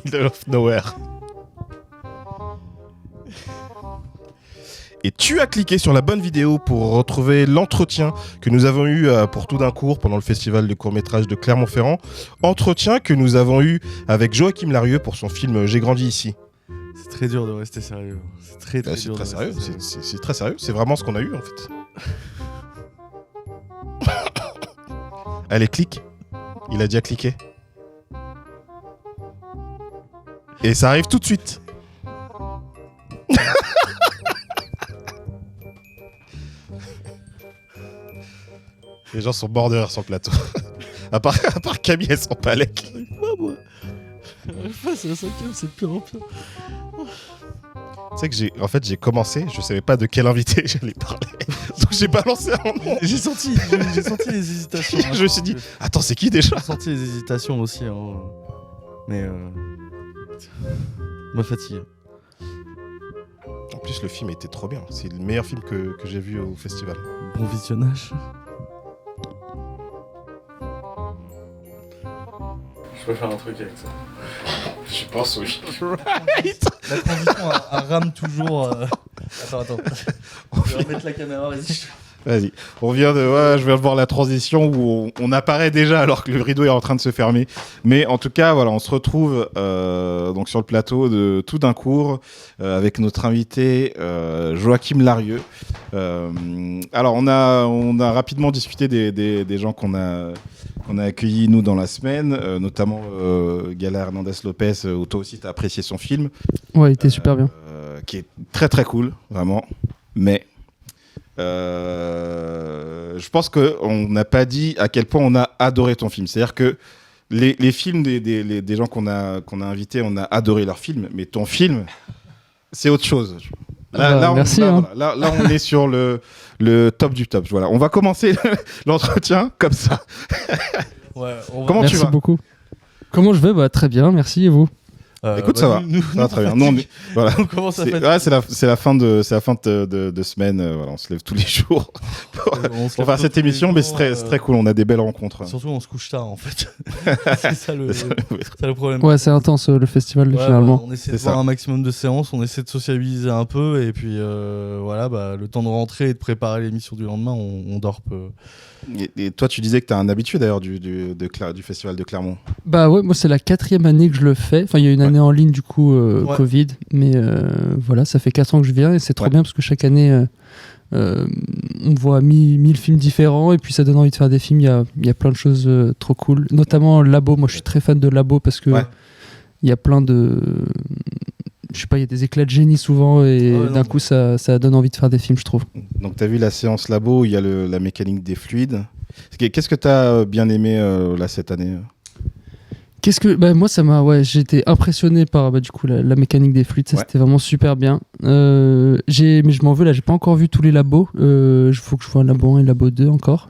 Middle of Nowhere. Et tu as cliqué sur la bonne vidéo pour retrouver l'entretien que nous avons eu pour Tout d'un court pendant le festival de court-métrage de Clermont-Ferrand. Entretien que nous avons eu avec Joachim Larieux pour son film J'ai grandi ici. C'est très dur de rester sérieux. C'est très dur. C'est très sérieux. C'est très sérieux. C'est vraiment ce qu'on a eu en fait. Allez, clique. Il a déjà cliqué. Et ça arrive tout de suite. Les gens sont morts de rire sur le plateau. à part Camille, elles sont pas lec. Moi. C'est la cinquième, c'est pire en pire. Tu sais que j'ai commencé, je savais pas de quel invité j'allais parler. Donc j'ai balancé un nom. J'ai senti les hésitations. Je me suis dit, attends, c'est qui déjà? J'ai senti les hésitations aussi. Hein. Mais ma fatigue. En plus, le film était trop bien. C'est le meilleur film que j'ai vu au festival. Bon visionnage. Je peux faire un truc avec ça. Je pense, oui. La transition rame toujours. Attends. Je vais remettre la caméra, vas-y. Vas-y. Je viens de voir la transition où on apparaît déjà alors que le rideau est en train de se fermer. Mais en tout cas, voilà, on se retrouve donc sur le plateau de Tout d'un court avec notre invité Joachim Larieux. Alors, on a rapidement discuté des gens qu'on a accueillis, nous, dans la semaine, notamment Gala Hernandez-Lopez, où toi aussi, tu as apprécié son film. Ouais, il était super bien. Qui est très, très cool, vraiment. Mais je pense qu'on n'a pas dit à quel point on a adoré ton film. C'est-à-dire que les films des gens qu'on a invités, on a adoré leurs films, mais ton film, c'est autre chose. Merci. Là, on est sur le top du top. Voilà. On va commencer l'entretien comme ça. Ouais, Comment merci tu vas? beaucoup. Comment je vais? Très bien, merci. Et vous? Écoute, ça va. Ça va très bien. Non, mais, voilà. On commence à faire. Ouais, c'est la fin de semaine. Voilà, on se lève tous les jours pour faire cette émission, mais c'est très cool. On a des belles rencontres. Surtout, on se couche tard en fait. C'est ça le problème. Ouais, c'est intense le festival finalement. On essaie de voir un maximum de séances, on essaie de sociabiliser un peu, et puis voilà, le temps de rentrer et de préparer l'émission du lendemain, on dort peu. Et toi, tu disais que tu as un habitué d'ailleurs du festival de Clermont. Bah ouais, moi c'est la 4e année que je le fais. Enfin, il y a une année en ligne du coup, Covid, mais voilà, ça fait 4 ans que je viens et c'est trop bien parce que chaque année, on voit 1000 films différents et puis ça donne envie de faire des films. Il y a plein de choses trop cool, notamment Labo. Moi, je suis très fan de Labo parce que il y a plein de, je sais pas, il y a des éclats de génie souvent et d'un coup ça donne envie de faire des films, je trouve. Donc tu as vu la séance Labo, il y a la mécanique des fluides. Qu'est-ce que tu as bien aimé là cette année? Moi j'ai été impressionné par du coup la mécanique des fluides, ça c'était vraiment super bien. Mais je m'en veux là, j'ai pas encore vu tous les labos. Faut que je vois un labo 1 et labo 2 encore.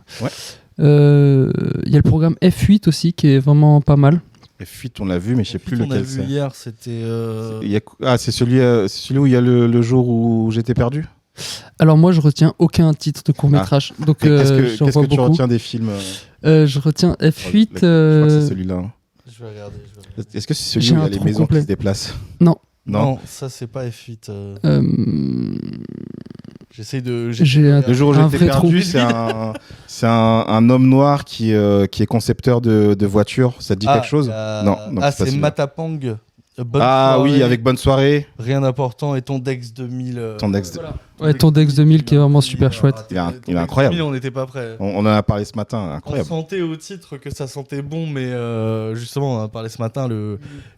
Il y a le programme F8 aussi qui est vraiment pas mal. F8 on l'a vu mais je sais plus lequel c'est. On l'a vu hier, c'était c'est celui où il y a le jour où j'étais perdu. Alors moi je retiens aucun titre de court-métrage. Donc qu'est-ce que tu retiens des films? Je retiens F8. Je crois que c'est celui-là. Je vais regarder. Est-ce que c'est celui où il y a les maisons qui se déplacent? Non, ça c'est pas F8. J'essaye de. Le jour où j'étais perdu, c'est un homme noir qui est concepteur de voitures. Ça te dit quelque chose? Non. C'est Matapang. Oui, avec Bonne soirée. Rien d'important et Tondex 2000. Tondex 2000 qui est vraiment super chouette. Il est incroyable. 2000, on n'était pas prêts. On en a parlé ce matin, incroyable. On sentait au titre que ça sentait bon, mais justement, on en a parlé ce matin.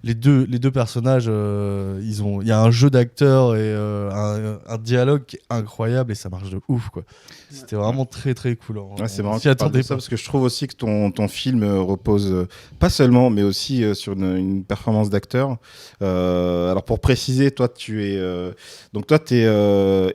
Les deux personnages, il y a un jeu d'acteurs et un dialogue qui est incroyable et ça marche de ouf, quoi. C'était vraiment très très cool. C'est marrant que tu parles de ça parce que je trouve aussi que ton film repose pas seulement, mais aussi sur une performance d'acteur. Alors pour préciser, toi tu es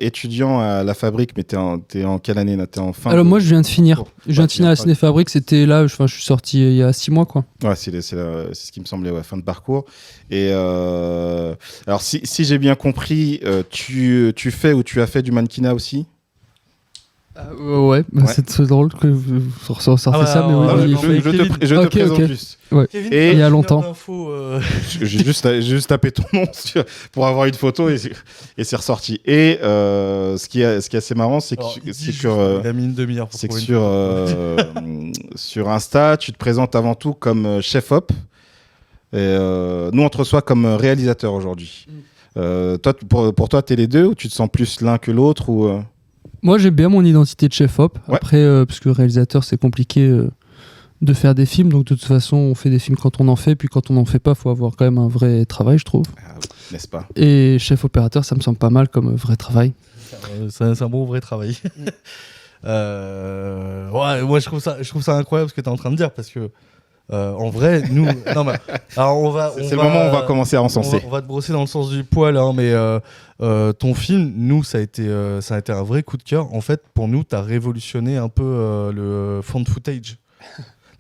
étudiant à la Fabrique, mais t'es en quelle année là? T'es en fin? Alors moi je viens de finir. Je viens de finir à la Ciné-Fabrique. C'était là, je suis sorti il y a 6 mois quoi. Ouais, c'est ce qui me semblait, fin de parcours. Et alors si j'ai bien compris, tu fais ou tu as fait du mannequinat aussi? Ouais, c'est drôle que vous ressortez ça, mais oui. Je te présente juste. Ouais. Kevin, Et il y a longtemps. J'ai juste tapé ton nom pour avoir une photo et c'est ressorti. Et ce qui est assez marrant, c'est que sur Insta, tu te présentes avant tout comme chef op. Et nous, on te reçoit comme réalisateur aujourd'hui. Toi, pour toi, t'es les deux ou tu te sens plus l'un que l'autre ou Moi, j'aime bien mon identité de chef-op. Ouais. Après, parce que réalisateur, c'est compliqué de faire des films. Donc, de toute façon, on fait des films quand on en fait. Puis, quand on n'en fait pas, il faut avoir quand même un vrai travail, je trouve. N'est-ce pas ? Et chef-opérateur, ça me semble pas mal comme vrai travail. C'est un bon vrai travail. Ouais, moi, je trouve ça incroyable ce que tu es en train de dire. Parce que, en vrai, nous... non, mais, alors c'est le moment où on va commencer à encenser. On va te brosser dans le sens du poil, hein, mais ton film, nous, ça a été un vrai coup de cœur. En fait, pour nous, tu as révolutionné un peu le found footage.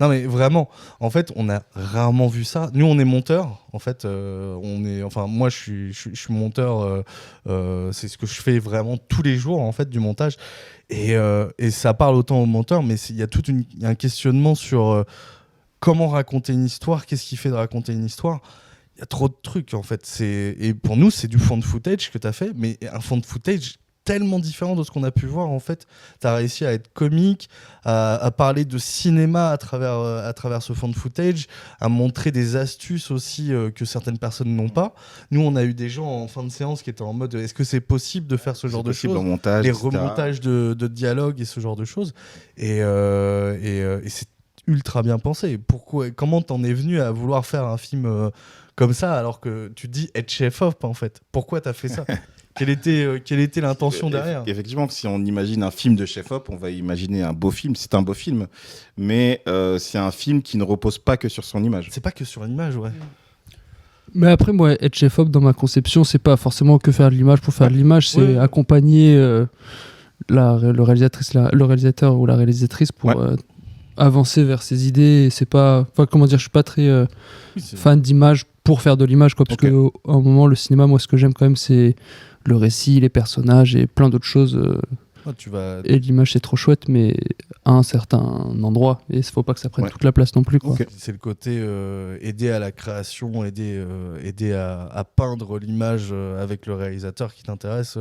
Non, mais vraiment, en fait, on a rarement vu ça. Nous, on est monteurs. En fait, moi, je suis monteur. C'est ce que je fais vraiment tous les jours, en fait, du montage. Et ça parle autant aux monteurs, mais il y a un questionnement sur... comment raconter une histoire, qu'est-ce qui fait de raconter une histoire. Il y a trop de trucs en fait. Et pour nous, c'est du found footage que tu as fait, mais un found footage tellement différent de ce qu'on a pu voir en fait. Tu as réussi à être comique, à parler de cinéma à travers ce found footage, à montrer des astuces aussi que certaines personnes n'ont pas. Nous, on a eu des gens en fin de séance qui étaient en mode est-ce que c'est possible de faire ce genre de choses, montage, les etc. remontages de dialogues et ce genre de choses. Et c'est ultra bien pensé. Comment t'en es venu à vouloir faire un film comme ça alors que tu dis être chef-op en fait? Pourquoi t'as fait ça? Quelle était l'intention derrière? Effectivement, si on imagine un film de chef-op, on va imaginer un beau film. C'est un beau film, mais c'est un film qui ne repose pas que sur son image. C'est pas que sur l'image, ouais. Mais après, moi, être chef-op dans ma conception, c'est pas forcément que faire de l'image pour faire de l'image, c'est accompagner le réalisateur ou la réalisatrice pour avancer vers ses idées. C'est pas, comment dire, je suis pas très fan d'image pour faire de l'image, quoi, parce que à un moment, le cinéma, moi, ce que j'aime quand même, c'est le récit, les personnages et plein d'autres choses. Et l'image, c'est trop chouette, mais à un certain endroit. Et il faut pas que ça prenne toute la place non plus, quoi. C'est le côté aider à la création, aider à peindre l'image avec le réalisateur qui t'intéresse.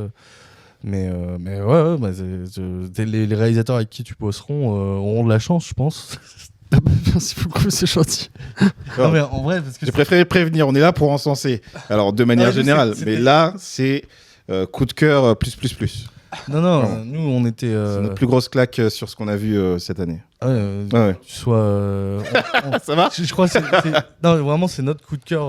Mais les réalisateurs avec qui tu bosseras auront de la chance, je pense. Merci beaucoup, c'est gentil. Non, mais en vrai, parce que j'ai préféré prévenir, on est là pour encenser. Alors, de manière générale, mais là, c'est coup de cœur plus. Non, nous, on était... C'est notre plus grosse claque sur ce qu'on a vu cette année. Tu sois... Ça va ? Je crois que non, vraiment, c'est notre coup de cœur.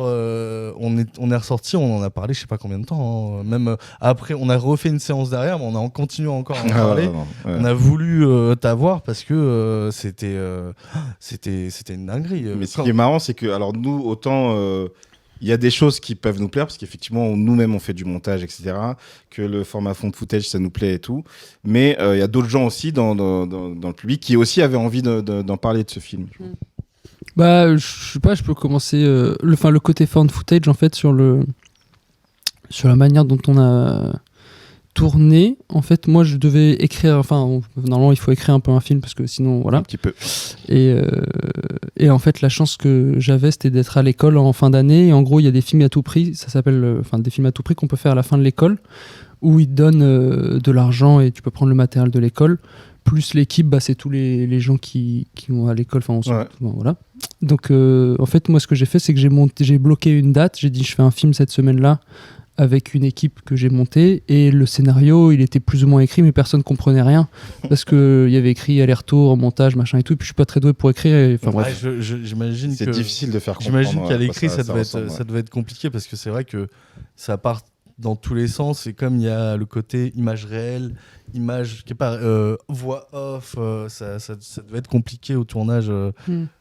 On est ressorti, on en a parlé, je sais pas combien de temps. Hein. Même après, on a refait une séance derrière, mais on a continué encore à en parler. On a voulu t'avoir parce que c'était une dinguerie. Mais ce qui est marrant, c'est que, alors nous, autant... il y a des choses qui peuvent nous plaire, parce qu'effectivement, nous-mêmes, on fait du montage, etc., que le format found footage, ça nous plaît et tout. Mais il y a d'autres gens aussi dans le public qui aussi avaient envie d'en parler de ce film. Bah, je sais pas, je peux commencer... le côté found footage, en fait, sur la manière dont on a tourné. En fait, moi, je devais écrire... normalement, il faut écrire un peu un film, parce que sinon, voilà. Un petit peu. Et en fait, la chance que j'avais, c'était d'être à l'école en fin d'année. Et en gros, il y a des films à tout prix. Ça s'appelle... des films à tout prix qu'on peut faire à la fin de l'école, où ils te donnent de l'argent et tu peux prendre le matériel de l'école. Plus l'équipe, c'est tous les gens qui vont à l'école. Voilà. Donc, en fait, moi, ce que j'ai fait, c'est que j'ai bloqué une date. J'ai dit, je fais un film cette semaine-là avec une équipe que j'ai montée, et le scénario, il était plus ou moins écrit, mais personne comprenait rien, parce qu'il y avait écrit aller-retour, montage, machin et tout, et puis je suis pas très doué pour écrire, bref. J'imagine c'est difficile de faire comprendre. J'imagine qu'à l'écrit, ça devait être compliqué, parce que c'est vrai que ça part dans tous les sens, et comme il y a le côté image réelle, image qui est pas voix off, ça devait être compliqué au tournage.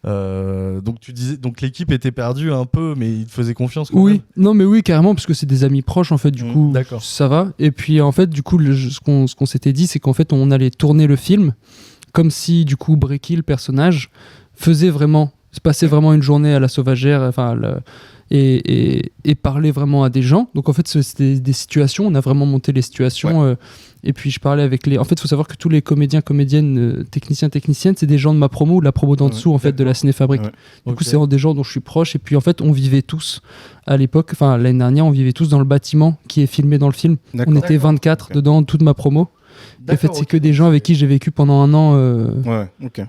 Donc tu disais, donc l'équipe était perdue un peu, mais ils te faisaient confiance quand même. Non mais oui, carrément, parce que c'est des amis proches en fait, du coup ça va. Et puis en fait, du coup, ce qu'on s'était dit, c'est qu'en fait on allait tourner le film comme si du coup Brecky, le personnage, passait vraiment une journée à la Sauvagère, et parler vraiment à des gens. Donc en fait, c'était des situations, on a vraiment monté les situations. Et puis je parlais avec les... En fait, il faut savoir que tous les comédiens, comédiennes, techniciennes, c'est des gens de ma promo ou de la promo d'en dessous, en fait, de la Cinéfabrique. Du coup, c'est des gens dont je suis proche. Et puis en fait, on vivait tous à l'époque, enfin l'année dernière, on vivait tous dans le bâtiment qui est filmé dans le film. On était 24 dedans, toute ma promo. En fait, c'est que des gens avec qui j'ai vécu pendant un an.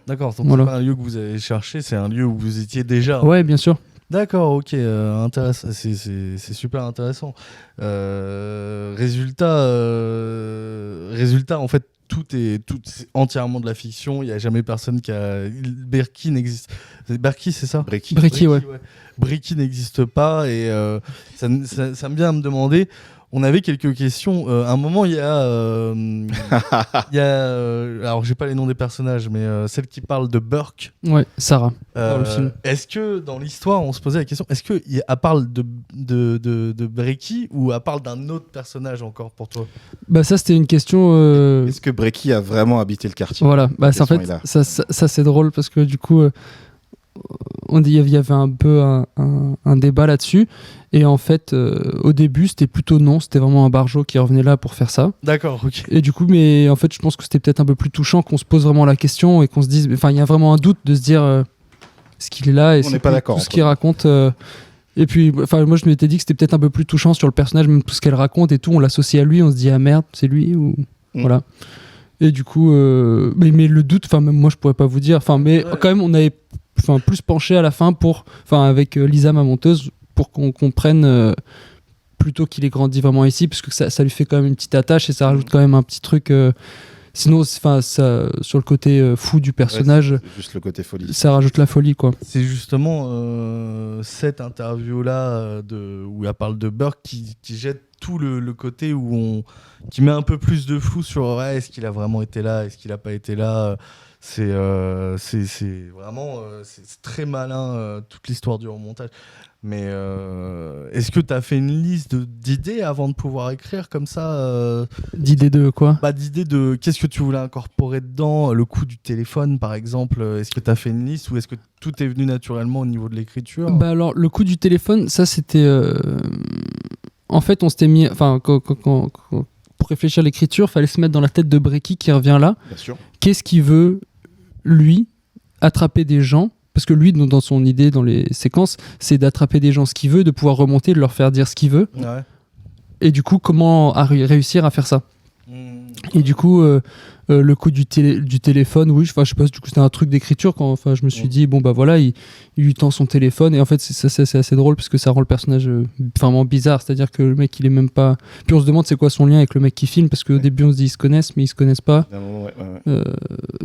D'accord, donc c'est pas un lieu que vous avez cherché, c'est un lieu où vous étiez déjà. Ouais, bien sûr. D'accord, ok, intéressant. C'est super intéressant. Résultat, en fait, c'est entièrement de la fiction. Il n'y a jamais personne qui a. Berkey n'existe. Berkey, c'est ça ? Breaky, ouais. Breaky n'existe pas et ça me vient à me demander. On avait quelques questions. À un moment, il y a, alors j'ai pas les noms des personnages, mais celle qui parle de Burke. Ouais, Sarah. Dans le film. Est-ce que dans l'histoire, on se posait la question, est-ce que elle parle de Breaky ou elle parle d'un autre personnage encore pour toi ? Bah ça, c'était une question. Est-ce que Breaky a vraiment habité le quartier ? Voilà. Bah en fait, ça c'est drôle parce que du coup. Il y avait un peu un débat là-dessus et en fait au début c'était plutôt non, c'était vraiment un barjo qui revenait là pour faire ça. D'accord, ok. Et du coup, mais en fait je pense que c'était peut-être un peu plus touchant qu'on se pose vraiment la question et qu'on se dise, enfin il y a vraiment un doute de se dire ce qu'il est là et on n'est pas d'accord tout ce qu'il raconte et puis enfin moi je m'étais dit que c'était peut-être un peu plus touchant sur le personnage, même tout ce qu'elle raconte et tout, on l'associe à lui, on se dit ah merde c'est lui ou voilà. Et du coup mais le doute, enfin même moi je pourrais pas vous dire, enfin mais quand même on avait plus penché à la fin avec Lisa, ma monteuse, pour qu'on comprenne plutôt qu'il ait grandi vraiment ici, parce que ça lui fait quand même une petite attache et ça rajoute quand même un petit truc. Sinon, ça, sur le côté fou du personnage, c'est juste le côté folie. Ça rajoute la folie, quoi. C'est justement cette interview-là où elle parle de Burke qui jette tout le côté qui met un peu plus de flou sur est-ce qu'il a vraiment été là, est-ce qu'il n'a pas été là. C'est vraiment c'est très malin toute l'histoire du remontage. Mais est-ce que tu as fait une liste d'idées avant de pouvoir écrire comme ça D'idées de quoi ? D'idées de qu'est-ce que tu voulais incorporer dedans, le coup du téléphone par exemple. Est-ce que tu as fait une liste ou est-ce que tout est venu naturellement au niveau de l'écriture ? Alors le coup du téléphone, ça c'était en fait on s'était mis, enfin pour réfléchir à l'écriture, fallait se mettre dans la tête de Breaky qui revient là. Bien sûr. Qu'est-ce qu'il veut, lui, attraper des gens ? Parce que lui, dans son idée, dans les séquences, c'est d'attraper des gens ce qu'il veut, de pouvoir remonter, de leur faire dire ce qu'il veut. Ouais. Et du coup, comment réussir à faire ça ? Et du coup, le coup du téléphone, oui, je sais pas, du coup c'était un truc d'écriture quand je me suis dit, bon bah voilà, il lui tend son téléphone, et en fait c'est assez drôle parce que ça rend le personnage vraiment bizarre, c'est-à-dire que le mec il est même pas... Puis on se demande c'est quoi son lien avec le mec qui filme, parce qu'au début on se dit ils se connaissent, mais ils se connaissent pas.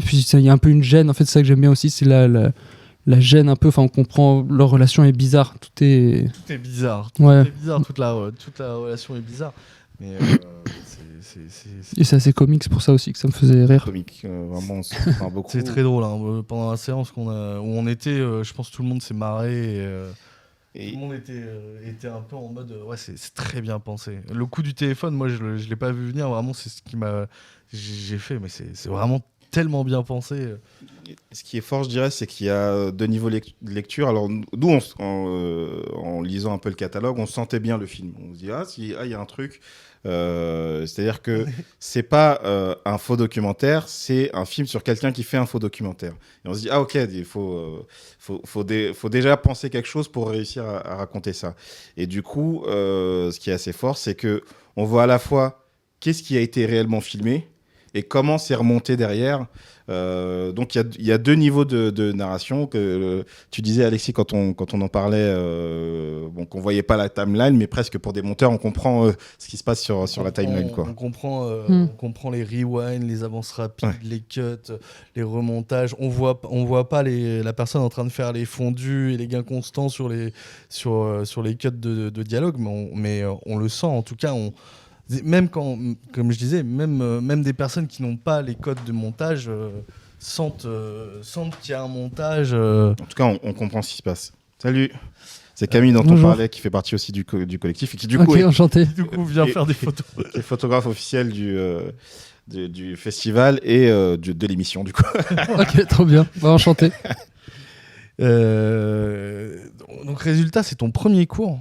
Puis il y a un peu une gêne, en fait c'est ça que j'aime bien aussi, c'est la gêne un peu, on comprend, leur relation est bizarre, tout est bizarre, ouais. Tout est bizarre, toute la relation est bizarre, mais et c'est assez comique, c'est pour ça aussi que ça me faisait rire. Comique, vraiment, on beaucoup. C'est très drôle, hein. Pendant la séance où on était, je pense que tout le monde s'est marré et tout le monde était un peu en mode ouais, c'est très bien pensé. Le coup du téléphone, moi je l'ai pas vu venir, vraiment c'est ce qui j'ai fait, mais c'est vraiment tellement bien pensé. Ce qui est fort, je dirais, c'est qu'il y a deux niveaux de lecture. Alors, nous, en lisant un peu le catalogue, on sentait bien le film. On se dit, il y a un truc. C'est-à-dire que c'est pas un faux documentaire, c'est un film sur quelqu'un qui fait un faux documentaire. Et on se dit, ok, il faut déjà penser quelque chose pour réussir à raconter ça. Et du coup, ce qui est assez fort, c'est qu'on voit à la fois qu'est-ce qui a été réellement filmé et comment c'est remonté derrière. Donc il y a deux niveaux de narration que tu disais, Alexis, quand on en parlait, qu'on voyait pas la timeline, mais presque pour des monteurs on comprend ce qui se passe sur la timeline, quoi. On comprend les rewinds, les avances rapides, les cuts, les remontages. On voit pas la personne en train de faire les fondus et les gains constants sur les cuts de dialogue, mais on le sent, en tout cas. Même quand, comme je disais, même des personnes qui n'ont pas les codes de montage sentent qu'il y a un montage. En tout cas, on comprend ce qui se passe. Salut, c'est Camille dont on parlait, qui fait partie aussi du collectif et qui du coup, enchanté. Du coup vient faire des photos. Qui est photographe officiel du festival et de l'émission du coup. Ok, trop bien, enchanté. Donc résultat, c'est ton premier cours.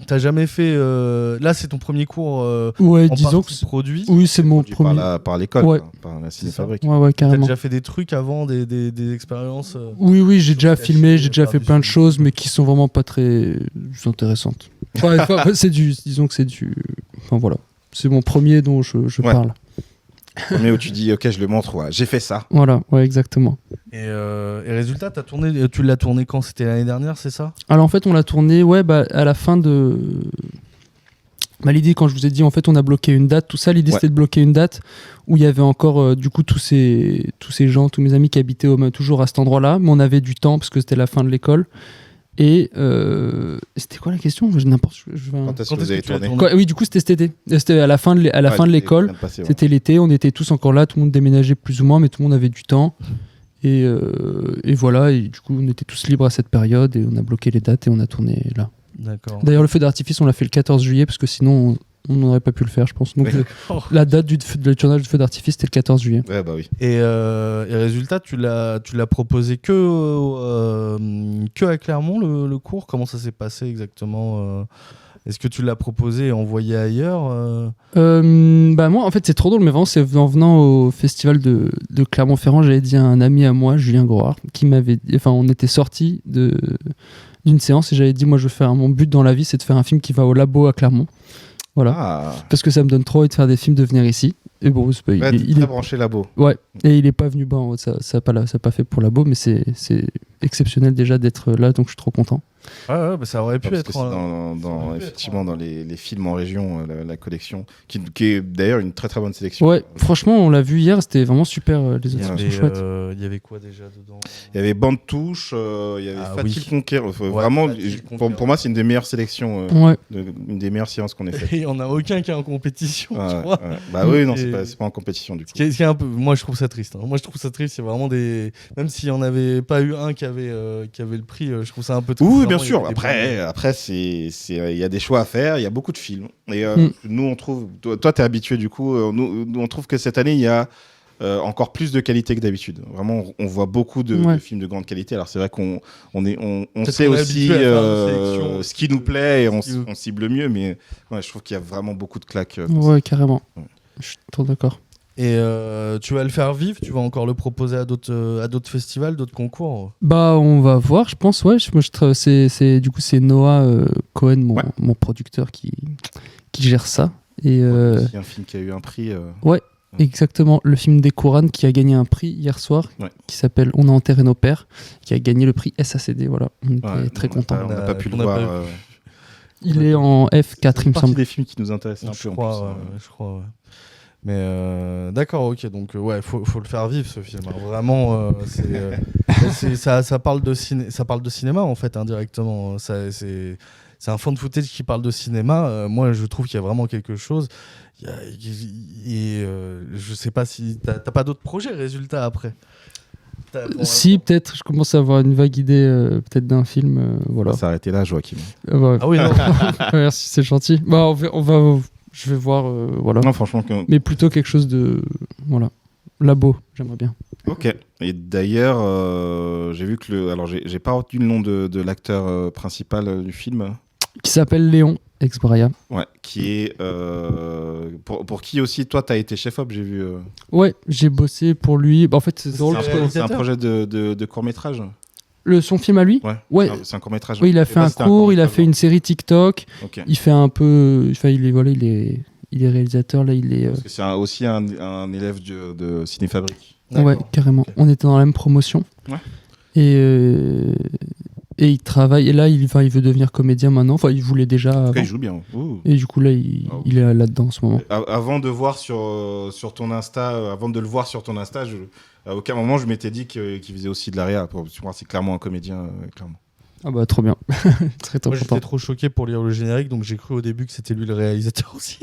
T'as jamais fait. Là, c'est ton premier cours Ouais, en disons que partie produit. oui, c'est mon Produit premier. par l'école, Ouais. par la cinéfabrique. Ouais, T'as carrément. déjà fait des trucs avant, des expériences Oui, j'ai déjà cachées, filmé, j'ai déjà par fait des plein de films. choses, mais qui sont vraiment pas très intéressantes. Disons que c'est du. Enfin voilà, c'est mon premier dont je Ouais. parle. Mais où tu dis, ok, je le montre, ouais, j'ai fait ça. Voilà, ouais, exactement. Et résultat, tu l'as tourné quand? C'était l'année dernière, c'est ça? Alors en fait, on l'a tourné, à la fin de. L'idée, quand je vous ai dit, en fait, on a bloqué une date, tout ça, l'idée Ouais. c'était de bloquer une date où il y avait encore, du coup, tous ces gens, tous mes amis qui habitaient toujours à cet endroit-là, mais on avait du temps parce que c'était la fin de l'école. Et c'était quoi la question? Quand est-ce Quand que est-ce vous avez que tu l'as tourné? tourné? Oui, du coup, c'était cet été. C'était à la fin de l'école. C'était l'été, on était tous encore là, tout le monde déménageait plus ou moins, mais tout le monde avait du temps. Et voilà, et du coup, on était tous libres à cette période et on a bloqué les dates et on a tourné là. D'accord. D'ailleurs, le feu d'artifice, on l'a fait le 14 juillet parce que sinon, on n'aurait pas pu le faire, je pense. Donc, Oui. la date du tournage du feu d'artifice, c'était le 14 juillet. Ouais, bah oui. Et résultat, tu l'as proposé que à Clermont le cours? Comment ça s'est passé exactement? Est-ce que tu l'as proposé et envoyé ailleurs? Moi, en fait, c'est trop drôle, mais vraiment, c'est en venant au festival de Clermont-Ferrand, j'avais dit à un ami à moi, Julien Groard, qui m'avait dit, enfin, on était sortis d'une séance et j'avais dit, moi, mon but dans la vie, c'est de faire un film qui va au labo à Clermont. Voilà. Ah, Parce que ça me donne trop envie de faire des films, de venir ici. Et bon, c'est pas, ouais, il très est branché labo. Ouais, et il est pas venu, bon, ça a pas fait pour labo, mais c'est exceptionnel déjà d'être là, donc je suis trop content. Ouais, bah, ça aurait pu Parce être. que c'est effectivement dans les films en région, la collection, qui est d'ailleurs une très très bonne sélection. Ouais, franchement, on l'a vu hier, c'était vraiment super, les autres sont chouettes. Il y avait quoi déjà dedans? Il y avait Bande Touche, il y avait Fatil oui. Conquérant. Ouais, Vraiment, Fatil pour Conquérant. moi, c'est une des meilleures sélections, Ouais, une des meilleures séances qu'on ait faites. Et il n'y en a aucun qui est en compétition, tu vois. Ouais. Bah oui, non, Et- c'est pas en compétition du coup. Ce qui est un peu, moi je trouve ça triste. Moi je trouve ça triste. C'est vraiment des. Même s'il n'y en avait pas eu un qui avait le prix, je trouve ça un peu triste. Oui, Vraiment, bien il y sûr. avait des Après, il y a des choix à faire. Il y a beaucoup de films. Et Mm. nous, on trouve. Toi, t'es habitué du coup. Nous, on trouve que cette année, il y a encore plus de qualité que d'habitude. Vraiment, on voit beaucoup de films de grande qualité. Alors, c'est vrai qu'on sait qu'on est aussi habitué à faire une sélection ce qui nous plaît et on qui- cible mieux. Mais ouais, je trouve qu'il y a vraiment beaucoup de claques. ouais, carrément. Ouais. Je suis trop d'accord. Et tu vas le faire vivre, tu vas encore le proposer à d'autres festivals, d'autres concours. On va voir, je pense, ouais. Du coup, c'est Noah Cohen, mon producteur, qui gère ça. Et C'est un film qui a eu un prix. exactement, le film des Couranes qui a gagné un prix hier soir, qui s'appelle On a enterré nos pères, qui a gagné le prix SACD. Voilà, on était très contents. On n'a pas pu le On a voir. pas Il est en F4, il me partie semble. des films qui nous intéressent un Je peu crois, en plus. je crois. Ouais. Mais d'accord, ok, donc faut le faire vivre ce film. Hein. Vraiment, ça parle de cinéma en fait indirectement. C'est un fan footage qui parle de cinéma. Moi, je trouve qu'il y a vraiment quelque chose. Je sais pas si t'as pas d'autres projets résultats après. Si, peut-être, je commence à avoir une vague idée peut-être d'un film. On Voilà. va s'arrêter là, Joachim. Ah oui, non. Merci, c'est gentil. Je vais voir, voilà. Non, franchement. Mais plutôt quelque chose de, voilà, labo, j'aimerais bien. Ok. Et d'ailleurs, j'ai vu que alors j'ai pas retenu le nom de l'acteur principal du film. Qui s'appelle Léon Exbraya. Ouais. Qui est pour qui aussi toi t'as été chef-op, j'ai vu. Ouais, j'ai bossé pour lui. En fait, c'est drôle. C'est un projet de court métrage. Son film à lui. Ouais. C'est un court métrage. Oui, il a fait un court, il a fait une série TikTok. Ok. Il fait un peu, enfin, il est réalisateur là, il est. Parce que c'est aussi un élève de Cinéfabrique. Ouais, carrément. Okay. On était dans la même promotion. Ouais. Et il travaille. Et là, il veut devenir comédien maintenant. Enfin, il voulait déjà. En tout cas, il joue bien. Ouh. Et du coup, là, il est là-dedans en ce moment. Avant de voir sur ton Insta, avant de le voir sur ton Insta, à aucun moment je m'étais dit qu'il faisait aussi de la réa. Pour moi, c'est clairement un comédien, clairement. Ah bah trop bien. Très Moi content. j'étais trop choqué pour lire le générique, donc j'ai cru au début que c'était lui le réalisateur aussi.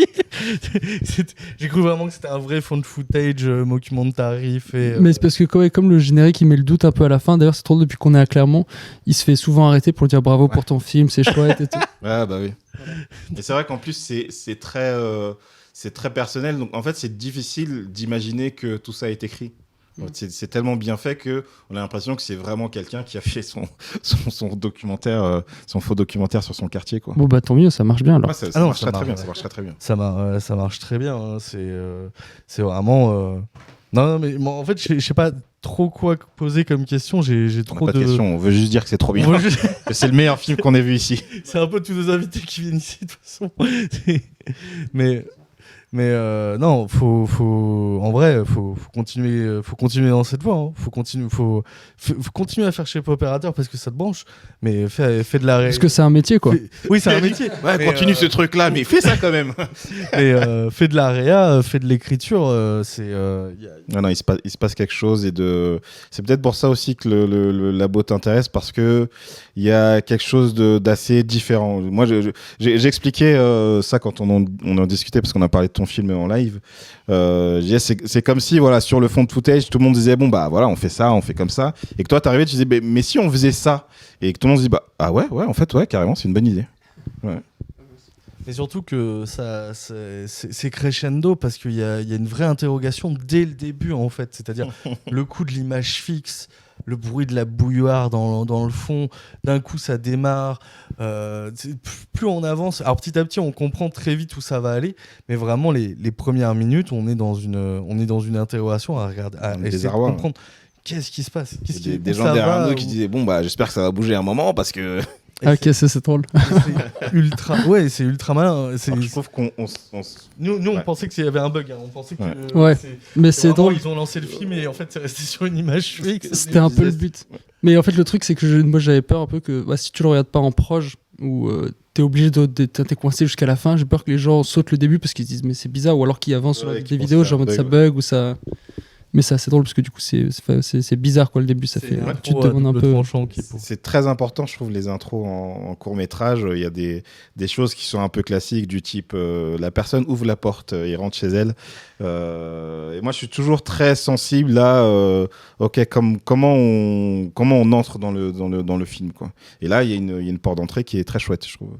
J'ai cru vraiment que c'était un vrai fond de footage, mockumentary fait. Mais c'est parce que comme le générique il met le doute un peu à la fin. D'ailleurs c'est trop depuis qu'on est à Clermont, il se fait souvent arrêter pour dire bravo pour ton film, c'est chouette et tout. Ah bah oui. Et c'est vrai qu'en plus c'est très personnel, donc en fait c'est difficile d'imaginer que tout ça est écrit. C'est tellement bien fait que on a l'impression que c'est vraiment quelqu'un qui a fait son documentaire, son faux documentaire sur son quartier, quoi. Bon, bah tant mieux, ça marche bien alors. Ouais, ça marche très bien. Ça marche très bien. Ça marche très bien. Hein. C'est vraiment. Non, mais moi, en fait, je sais pas trop quoi poser comme question. J'ai trop pas de questions. On veut juste dire que c'est trop bien. Que c'est le meilleur film qu'on ait vu ici. C'est un peu tous nos invités qui viennent ici de toute façon. mais non, en vrai, faut continuer dans cette voie. Hein. Faut continuer à faire chef opérateur parce que ça te branche. Mais fais de la parce que c'est un métier, quoi. Oui, c'est un métier. Ouais, continue ce truc-là, mais fais ça quand même. Mais fais de la réa, fais de l'écriture. Non, il se passe quelque chose c'est peut-être pour ça aussi que le labo t'intéresse, parce que il y a quelque chose d'assez différent. Moi, j'ai expliqué ça quand on en discutait, parce qu'on a parlé de ton film en live. C'est comme si, voilà, sur le fond de footage, tout le monde disait bon bah voilà, on fait ça, on fait comme ça, et que toi t'arrivais, tu disais mais si on faisait ça, et que tout le monde se dit bah ah ouais en fait ouais, carrément, c'est une bonne idée. Ouais. Et surtout que c'est crescendo, parce qu'il y a une vraie interrogation dès le début, en fait. C'est-à-dire le coup de l'image fixe, le bruit de la bouilloire dans le fond. D'un coup, ça démarre. Plus on avance, alors petit à petit, on comprend très vite où ça va aller. Mais vraiment, les premières minutes, on est dans une interrogation à regarder, à essayer de comprendre. Qu'est-ce qui se passe? Des gens derrière nous qui disaient bon bah j'espère que ça va bouger un moment, parce que ok, c'est drôle. C'est ultra malin. Alors, je trouve qu'on nous on pensait qu'il y avait un bug. Hein. On pensait que ouais. Mais c'est drôle. Ils ont lancé le film et en fait c'est resté sur une image fixe. C'était un peu le but. Mais en fait le truc c'est que moi j'avais peur un peu que si tu le regardes pas en proj, ou t'es obligé t'es coincé jusqu'à la fin, j'ai peur que les gens sautent le début parce qu'ils disent mais c'est bizarre, ou alors qu'ils avancent sur des vidéos genre en mode ça bug ou ça. Mais c'est assez drôle parce que du coup c'est bizarre quoi le début, ça fait tu te demandes un peu. C'est très important, je trouve, les intros en court-métrage. Il y a des choses qui sont un peu classiques, du type la personne ouvre la porte et rentre chez elle. Et moi je suis toujours très sensible à comment on entre dans le film, quoi. Et là il y a une porte d'entrée qui est très chouette, je trouve.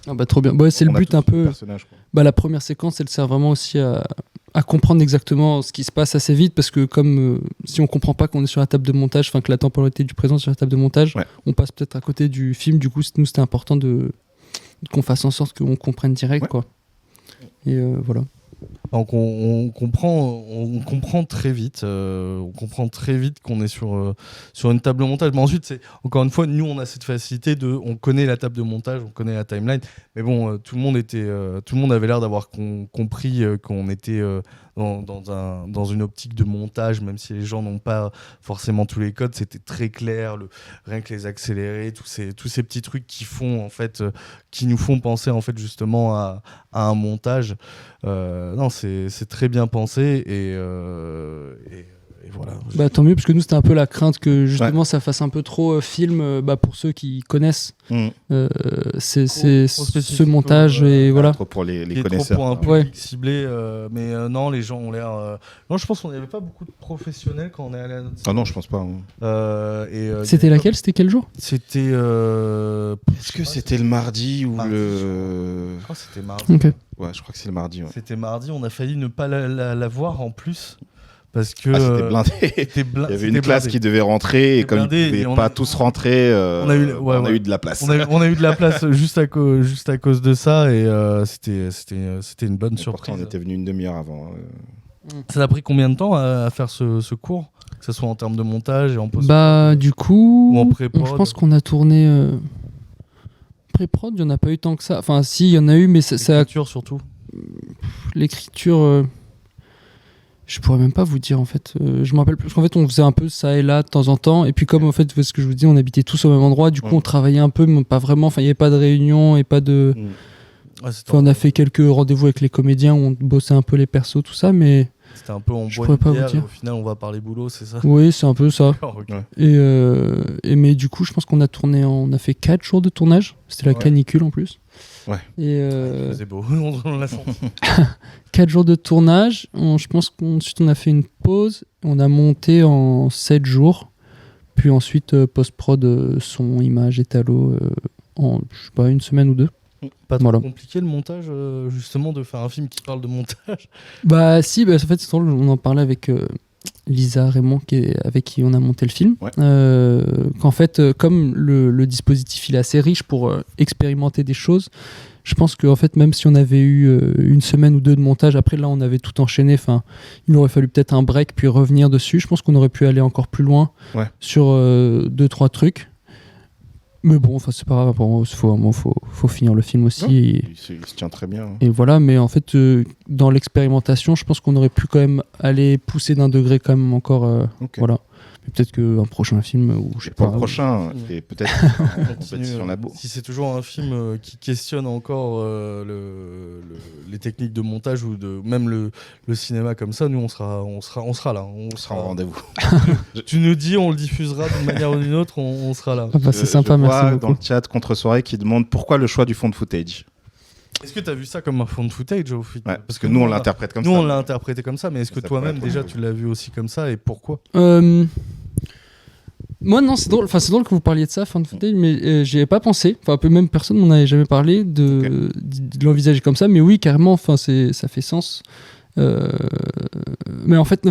Ah bah trop bien. Ouais, c'est le but un peu. Bah la première séquence, elle sert vraiment aussi à comprendre exactement ce qui se passe assez vite, parce que comme si on comprend pas qu'on est sur la table de montage, enfin que la temporalité du présent sur la table de montage, on passe peut-être à côté du film. Du coup, nous c'était important qu'on fasse en sorte qu'on comprenne direct, quoi. Et voilà. Donc on comprend très vite, qu'on est sur une table de montage. Mais ensuite, c'est encore une fois, nous on a cette facilité on connaît la table de montage, on connaît la timeline. Mais bon, tout le monde avait l'air d'avoir compris qu'on était dans une optique de montage, même si les gens n'ont pas forcément tous les codes. C'était très clair, rien que les accélérés, tous ces petits trucs qui nous font penser en fait justement à un montage. Non, c'est très bien pensé et voilà. Bah tant mieux, parce que nous c'était un peu la crainte que justement ça fasse un peu trop film pour ceux qui connaissent ce montage et voilà. Trop pour les connaisseurs. Trop pour un public ciblé, mais non, les gens ont l'air. Non, je pense qu'on n'avait pas beaucoup de professionnels quand on est allé à notre. Ah non, je pense pas. C'était laquelle? C'était quel jour? C'était. Est-ce que c'était le mardi ou mardi, le. Je crois que c'était mardi. Okay. Ouais, je crois que c'est le mardi. Ouais. C'était mardi. On a failli ne pas la voir en plus. Parce que c'était blindé. Il y avait une classe qui devait rentrer et comme ils ne pouvaient pas tous rentrer, on a eu de la place. On a eu de la place juste à cause de ça et c'était une bonne surprise. Pourtant, on était venu une demi-heure avant. Ça a pris combien de temps à faire ce cours, que ce soit en termes de montage et en post? Du coup, ou en pré-prod. Je pense qu'on a tourné pré-prod. Il n'y en a pas eu tant que ça. Enfin, si, il y en a eu, mais l'écriture surtout. L'écriture. Je pourrais même pas vous dire en fait. Je me rappelle plus. Parce qu'en fait, on faisait un peu ça et là de temps en temps. Et puis comme en fait, ce que je vous dis, on habitait tous au même endroit. Du coup, on travaillait un peu, mais pas vraiment. Enfin, il n'y avait pas de réunion et pas de. On a fait quelques rendez-vous avec les comédiens où on bossait un peu les persos, tout ça, mais. C'était un peu on boit une bière et au final on va parler boulot, c'est ça? Oui, c'est un peu ça. Okay. Et mais du coup, je pense qu'on a fait 4 jours de tournage. C'était la canicule en plus. Ouais. Et c'est beau, on l'a senti. 4 jours de tournage. Je pense qu'ensuite on a fait une pause. On a monté en 7 jours. Puis ensuite post-prod, son, image, étalo en je sais pas, une semaine ou 2. Pas trop compliqué le montage, justement, de faire un film qui parle de montage? Si, en fait c'est drôle, on en parlait avec Lisa Raymond, avec qui on a monté le film. Ouais. Qu'en fait, comme le dispositif il est assez riche pour expérimenter des choses, je pense qu'en fait, même si on avait eu une semaine ou deux de montage, après là on avait tout enchaîné, il aurait fallu peut-être un break puis revenir dessus. Je pense qu'on aurait pu aller encore plus loin sur 2-3 trucs. Mais bon, c'est pas grave, faut finir le film aussi. Il se tient très bien. Et voilà, mais en fait, dans l'expérimentation, je pense qu'on aurait pu quand même aller pousser d'un degré quand même encore. Voilà. Mais peut-être qu'un prochain film, ou je sais pas. Pour le prochain, et peut-être en compétition labo. Si c'est toujours un film qui questionne encore les techniques de montage ou même le cinéma comme ça, nous on sera là. On sera en rendez-vous. Tu nous dis, on le diffusera d'une manière ou d'une autre, on sera là. C'est sympa, merci beaucoup. Dans le chat Contre-soirée qui demande pourquoi le choix du fond de footage. Est-ce que tu as vu ça comme un fond de footage au final? Parce que nous on l'interprète comme ça. Nous on l'a interprété comme ça, mais est-ce que toi-même déjà tu l'as vu aussi comme ça et pourquoi? Moi non, c'est drôle que vous parliez de ça, fond de footage, mais j'y avais pas pensé. Même personne m'en avait jamais parlé de l'envisager comme ça, mais oui, carrément, ça fait sens. Mais en fait,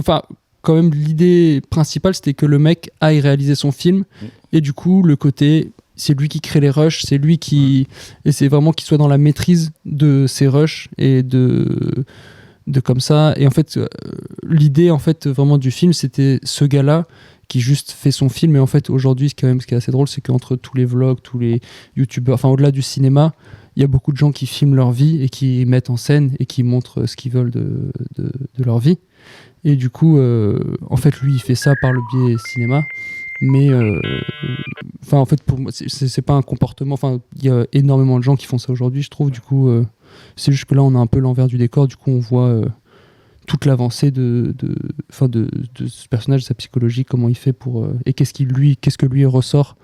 quand même, l'idée principale, c'était que le mec aille réaliser son film, et du coup, le côté, c'est lui qui crée les rushs, c'est lui qui... Et c'est vraiment qu'il soit dans la maîtrise de ses rushs, et de comme ça. Et en fait, l'idée, vraiment du film, c'était ce gars-là, qui juste fait son film. Et en fait, aujourd'hui, ce qui est assez drôle, c'est qu'entre tous les vlogs, tous les youtubeurs, au-delà du cinéma, il y a beaucoup de gens qui filment leur vie et qui mettent en scène et qui montrent ce qu'ils veulent de leur vie. Et du coup, en fait, lui, il fait ça par le biais cinéma. Mais, en fait, pour moi, c'est pas un comportement. Il y a énormément de gens qui font ça aujourd'hui, je trouve. Du coup, c'est juste que là, on a un peu l'envers du décor. Du coup, on voit toute l'avancée de ce personnage, sa psychologie, comment il fait pour et qu'est-ce que lui ressort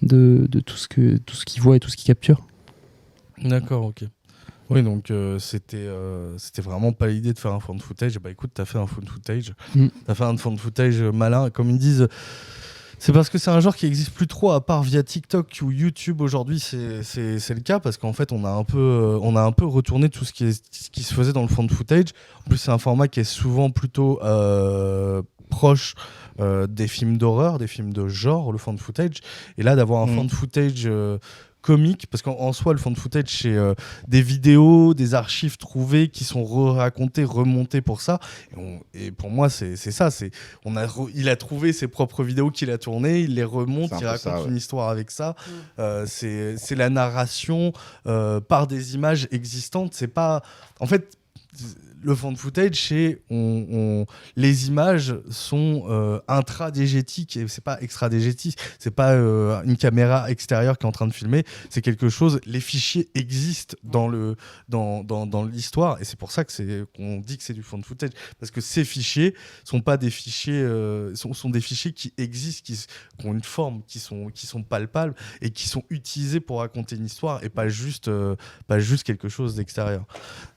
de tout ce qu'il voit et tout ce qu'il capture. D'accord, ok. Oui, donc c'était vraiment pas l'idée de faire un found footage. Bah écoute, t'as fait un found footage. T'as fait un found footage malin, comme ils disent. C'est parce que c'est un genre qui existe plus trop à part via TikTok ou YouTube aujourd'hui, c'est le cas parce qu'en fait on a un peu retourné tout ce qui se faisait dans le found footage. En plus c'est un format qui est souvent plutôt proche des films d'horreur, des films de genre, le found footage. Et là d'avoir un found footage comique, parce qu'en soi le found footage c'est des vidéos, des archives trouvées qui sont racontées, remontées pour ça, et pour moi c'est ça, il a trouvé ses propres vidéos qu'il a tournées, il les remonte, il raconte une histoire avec ça. C'est la narration par des images existantes. C'est pas, en fait, le found footage, c'est les images sont intradégétiques et c'est pas extradégétique. C'est pas une caméra extérieure qui est en train de filmer. C'est quelque chose. Les fichiers existent dans l'histoire et c'est pour ça qu'on dit que c'est du found footage, parce que ces fichiers sont pas des fichiers, sont des fichiers qui existent, qui ont une forme, qui sont palpables et qui sont utilisés pour raconter une histoire et pas juste quelque chose d'extérieur.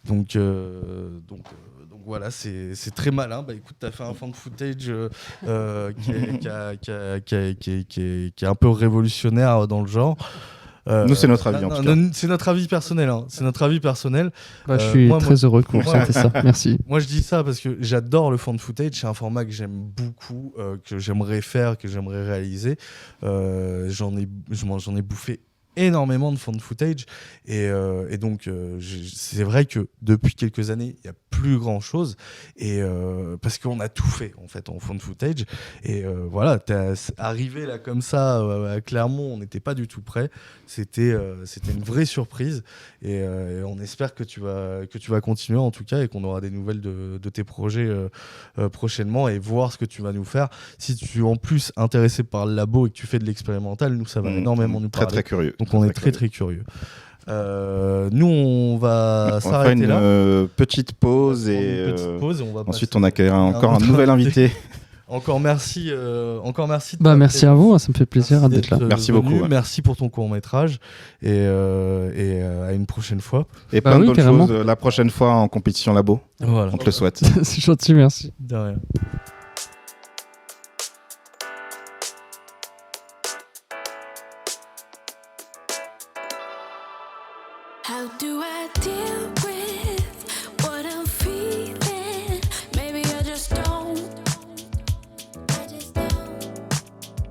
Donc voilà, c'est très malin. Bah écoute, t'as fait un found footage qui est un peu révolutionnaire dans le genre. Nous, c'est notre avis en tout cas. C'est notre avis personnel. C'est notre avis personnel. Je suis très heureux que vous ressentez ça. Merci. Moi, je dis ça parce que j'adore le found footage. C'est un format que j'aime beaucoup, que j'aimerais faire, que j'aimerais réaliser. J'en ai bouffé énormément de found footage et donc c'est vrai que depuis quelques années il y a plus grand chose et parce qu'on a tout fait en fait en found footage et voilà, t'es arrivé là comme ça à Clermont, on n'était pas du tout prêt, c'était une vraie surprise et on espère que tu vas continuer en tout cas et qu'on aura des nouvelles de tes projets prochainement et voir ce que tu vas nous faire. Si tu es en plus intéressé par le labo et que tu fais de l'expérimental, nous ça va énormément nous parler. Très curieux. Donc on est très curieux. Nous on va s'arrêter là. Une petite pause et on va ensuite on accueillera encore un nouvel invité. Encore merci. Merci à vous, ça me fait plaisir d'être là. Merci beaucoup. Merci pour ton court-métrage et à une prochaine fois. Et plein d'autres choses la prochaine fois en compétition labo. Voilà. On te le souhaite. C'est gentil, merci. De rien. How do I deal